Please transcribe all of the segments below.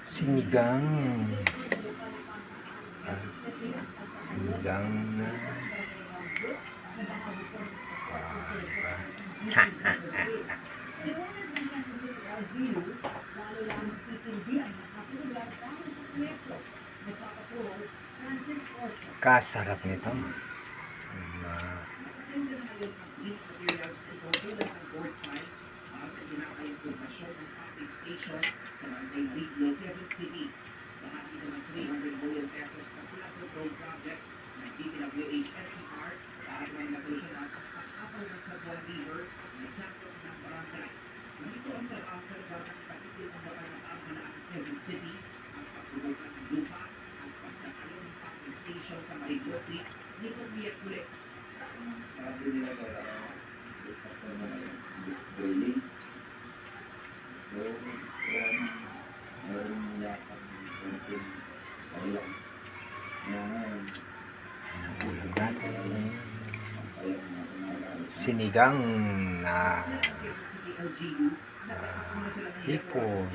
Sinigang. Sinigang na kasarap nito. Sabi nila gusto ko na drilling. So, meron yata something kailang. Ulam natin. Sinigang na hipon.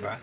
Diba?